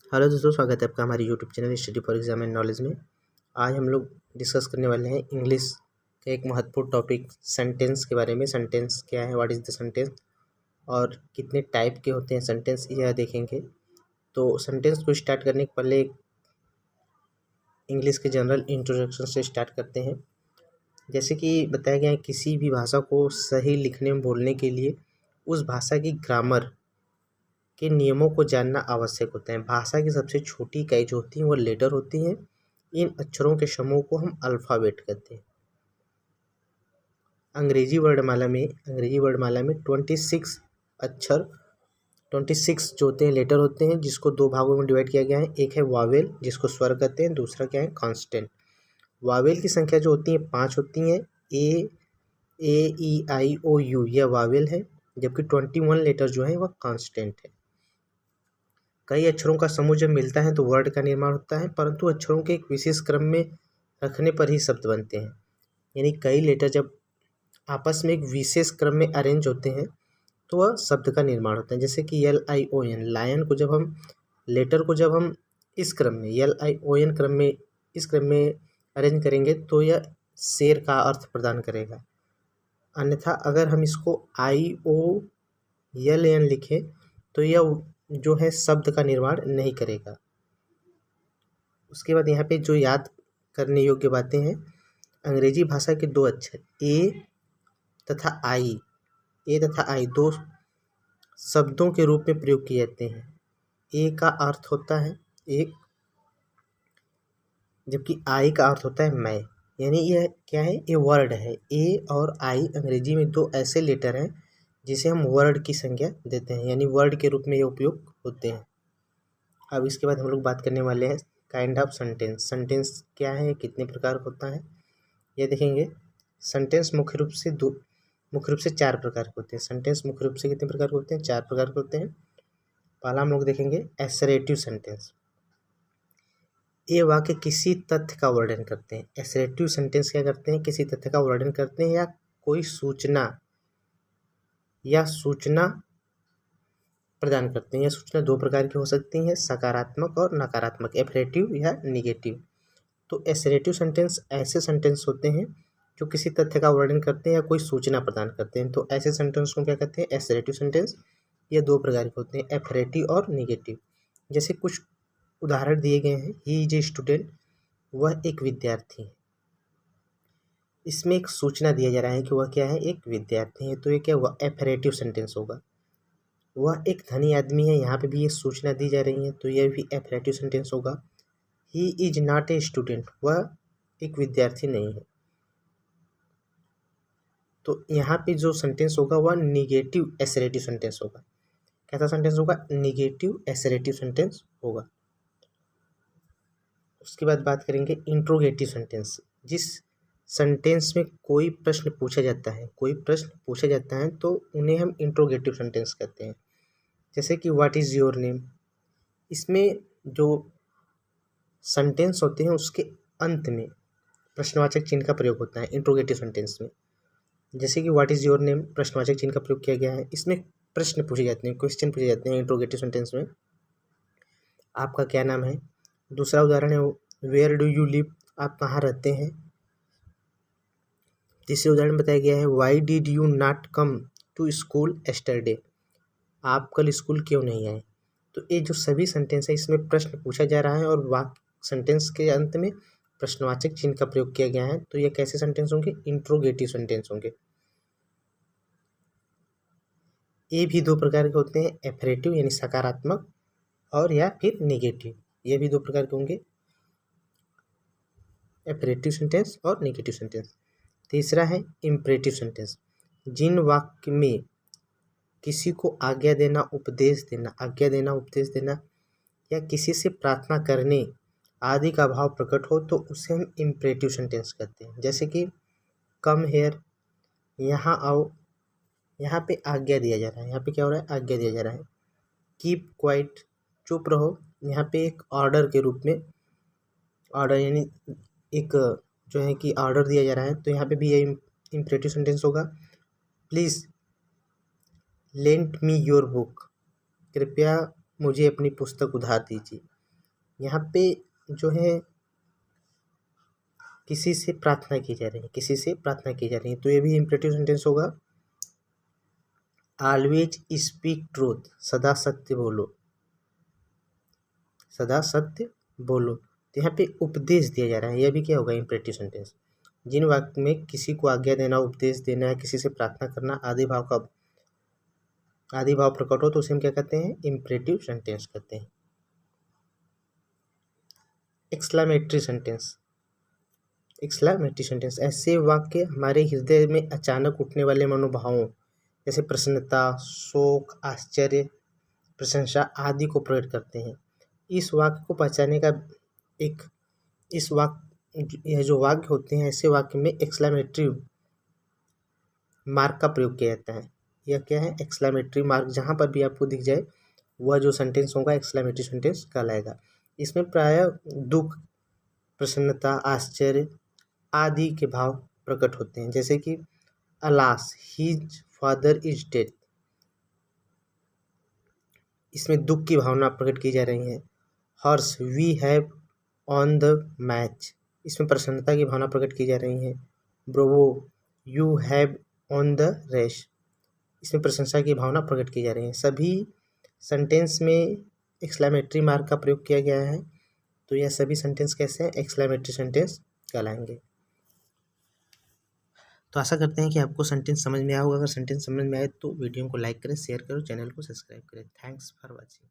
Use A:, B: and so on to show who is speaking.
A: Hello दोस्तों, स्वागत है आपका हमारे YouTube channel study for exam and knowledge में। आज हम लोग डिस्कस करने वाले हैं इंग्लिश का एक महत्वपूर्ण टॉपिक सेंटेंस के बारे में। सेंटेंस क्या है, व्हाट इज़ द सेंटेंस, और कितने टाइप के होते हैं सेंटेंस, यह देखेंगे। तो सेंटेंस को स्टार्ट करने के पहले इंग्लिश के जनरल इंट्रोडक्शन से स्टार्ट करते हैं। जैसे कि बताया गया है, किसी भी भाषा को सही लिखने में बोलने के लिए उस भाषा की ग्रामर के नियमों को जानना आवश्यक होता है। भाषा की सबसे छोटी इकाई जो होती है वो लेटर होती हैं। इन अक्षरों के समूह को हम अल्फ़ाबेट कहते हैं। अंग्रेजी वर्णमाला में 26 अक्षर 26 जो होते हैं लेटर होते हैं, जिसको दो भागों में डिवाइड किया गया है। एक है वावेल, जिसको स्वर कहते हैं, दूसरा क्या है, कॉन्स्टेंट। वावेल की संख्या जो होती है 5 होती हैं। ए ई आई ओ यू यह वावेल है, जबकि 21 लेटर जो है वह कॉन्स्टेंट है। कई अक्षरों का समूह जब मिलता है तो वर्ड का निर्माण होता है, परंतु अक्षरों के एक विशेष क्रम में रखने पर ही शब्द बनते हैं। यानी कई लेटर जब आपस में एक विशेष क्रम में अरेंज होते हैं तो वह शब्द का निर्माण होता है। जैसे कि LION, लायन को जब हम लेटर को जब हम इस क्रम में LION क्रम में इस क्रम में अरेंज करेंगे तो यह शेर का अर्थ प्रदान करेगा। अन्यथा अगर हम इसको IOLN लिखें तो यह जो है शब्द का निर्माण नहीं करेगा। उसके बाद यहाँ पे जो याद करने योग्य बातें हैं, अंग्रेजी भाषा के दो अक्षर ए तथा आई दो शब्दों के रूप में प्रयोग किए जाते हैं। ए का अर्थ होता है एक, जबकि आई का अर्थ होता है मैं। यानी यह क्या है, ये वर्ड है। ए और आई अंग्रेजी में दो ऐसे लेटर हैं जिसे हम वर्ड की संज्ञा देते हैं, यानी वर्ड के रूप में ये उपयोग होते हैं। अब इसके बाद हम लोग बात करने वाले हैं काइंड ऑफ सेंटेंस। सेंटेंस क्या है, कितने प्रकार का होता है, ये देखेंगे। सेंटेंस मुख्य रूप से 4 प्रकार के होते हैं। सेंटेंस मुख्य रूप से कितने प्रकार के होते हैं, 4 प्रकार के होते हैं। पहला हम लोग देखेंगे एसरेटिव सेंटेंस। ये वाक्य किसी तथ्य का वर्णन करते हैं। एसरेटिव सेंटेंस क्या करते हैं, किसी तथ्य का वर्णन करते हैं या कोई सूचना प्रदान करते हैं। यह सूचना 2 प्रकार की हो सकती हैं, सकारात्मक और नकारात्मक, एफरेटिव या निगेटिव। तो एसरेटिव सेंटेंस ऐसे सेंटेंस होते हैं जो किसी तथ्य का वर्णन करते हैं या कोई सूचना प्रदान करते हैं। तो ऐसे सेंटेंस को क्या कहते हैं, एसरेटिव सेंटेंस। ये 2 प्रकार के होते हैं, एफरेटिव और निगेटिव। जैसे कुछ उदाहरण दिए गए हैं। ही इज ए स्टूडेंट, वह एक विद्यार्थी है। इसमें एक सूचना दिया जा रहा है कि वह क्या है, एक विद्यार्थी है। तो ये क्या हुआ, एफरेटिव सेंटेंस होगा। वह एक धनी आदमी है, यहाँ पे भी ये सूचना दी जा रही है, तो यह भी एफरेटिव सेंटेंस होगा। He is not a student, वह एक विद्यार्थी नहीं है। तो यहाँ पे जो सेंटेंस होगा वह निगेटिव एसरेटिव सेंटेंस होगा। कैसा सेंटेंस होगा, निगेटिव एसरेटिव सेंटेंस होगा। उसके बाद बात करेंगे इंट्रोगेटिव सेंटेंस। जिस सेंटेंस में कोई प्रश्न पूछा जाता है तो उन्हें हम इंट्रोगेटिव सेंटेंस कहते हैं। जैसे कि व्हाट इज़ योर नेम। इसमें जो सेंटेंस होते हैं उसके अंत में प्रश्नवाचक चिन्ह का प्रयोग होता है इंट्रोगेटिव सेंटेंस में। जैसे कि व्हाट इज़ योर नेम, प्रश्नवाचक चिन्ह का प्रयोग किया गया है। इसमें प्रश्न पूछे जाते हैं, क्वेश्चन पूछे जाते हैं इंट्रोगेटिव सेंटेंस में। आपका क्या नाम है। दूसरा उदाहरण है वेयर डू यू लिव, आप कहाँ रहते हैं। तीसरे उदाहरण बताया गया है why did you not come to school yesterday, आप कल स्कूल क्यों नहीं आए। तो ये जो सभी सेंटेंस है इसमें प्रश्न पूछा जा रहा है और वाक्य सेंटेंस के अंत में प्रश्नवाचक चिन्ह का प्रयोग किया गया है। तो ये कैसे सेंटेंस होंगे, इंट्रोगेटिव सेंटेंस होंगे। ये भी 2 प्रकार के होते हैं, एफरेटिव यानी सकारात्मक और या फिर निगेटिव। ये भी 2 प्रकार के होंगे, एफरेटिव सेंटेंस और निगेटिव सेंटेंस। तीसरा है इम्परेटिव सेंटेंस। जिन वाक्य में किसी को आज्ञा देना, उपदेश देना या किसी से प्रार्थना करने आदि का भाव प्रकट हो तो उसे हम इम्परेटिव सेंटेंस कहते हैं। जैसे कि कम हेयर, यहाँ आओ, यहाँ पे आज्ञा दिया जा रहा है, यहाँ पे क्या हो रहा है, आज्ञा दिया जा रहा है। कीप क्वाइट, चुप रहो, यहाँ पे एक ऑर्डर के रूप में, ऑर्डर यानी एक जो है कि ऑर्डर दिया जा रहा है, तो यहाँ पे भी ये इम्परेटिव सेंटेंस होगा। Please lent me your book, कृपया मुझे अपनी पुस्तक उधार दीजिए। यहाँ पे जो है किसी से प्रार्थना की जा रही है, किसी से प्रार्थना की जा रही है, तो ये भी इम्परेटिव सेंटेंस होगा। ऑलवेज स्पीक ट्रूथ, सदा सत्य बोलो, सदा सत्य बोलो। तो यहाँ पे उपदेश दिया जा रहा है, यह भी क्या होगा, इम्परेटिव सेंटेंस। जिन वाक्य में किसी को आज्ञा देना, उपदेश देना है, किसी से प्रार्थना करना, आदि भाव प्रकट हो तो उसे हम क्या कहते हैं, इम्परेटिव सेंटेंस कहते हैं। एक्सक्लेमेटरी सेंटेंस, एक्सक्लेमेटरी सेंटेंस ऐसे वाक्य हमारे हृदय में अचानक उठने वाले मनोभावों जैसे प्रसन्नता, शोक, आश्चर्य, प्रशंसा आदि को प्रकट करते हैं। इस वाक्य को पहचानने का यह जो वाक्य होते हैं, ऐसे वाक्य में एक्सक्लेमेटरी मार्क का प्रयोग किया जाता है। यह क्या है, एक्सक्लेमेटरी मार्क, जहाँ पर भी आपको दिख जाए वह जो सेंटेंस होगा एक्सक्लेमेटरी सेंटेंस कहलाएगा। इसमें प्रायः दुख, प्रसन्नता, आश्चर्य आदि के भाव प्रकट होते हैं, जैसे कि alas his father is dead, इसमें दुख की भावना प्रकट की जा रही है। हर्ष we have won the match, इसमें प्रसन्नता की भावना प्रकट की जा रही है। Bravo you have won the race, इसमें प्रशंसा की भावना प्रकट की जा रही है। सभी सेंटेंस में एक्सक्लेमेटरी मार्क का प्रयोग किया गया है, तो यह सभी सेंटेंस कैसे हैं, एक्सक्लेमेटरी सेंटेंस कहलाएंगे। तो आशा करते हैं कि आपको सेंटेंस समझ में आया होगा। अगर सेंटेंस समझ में आए तो वीडियो को लाइक करें, शेयर करें, चैनल को सब्सक्राइब करें। Thanks for watching.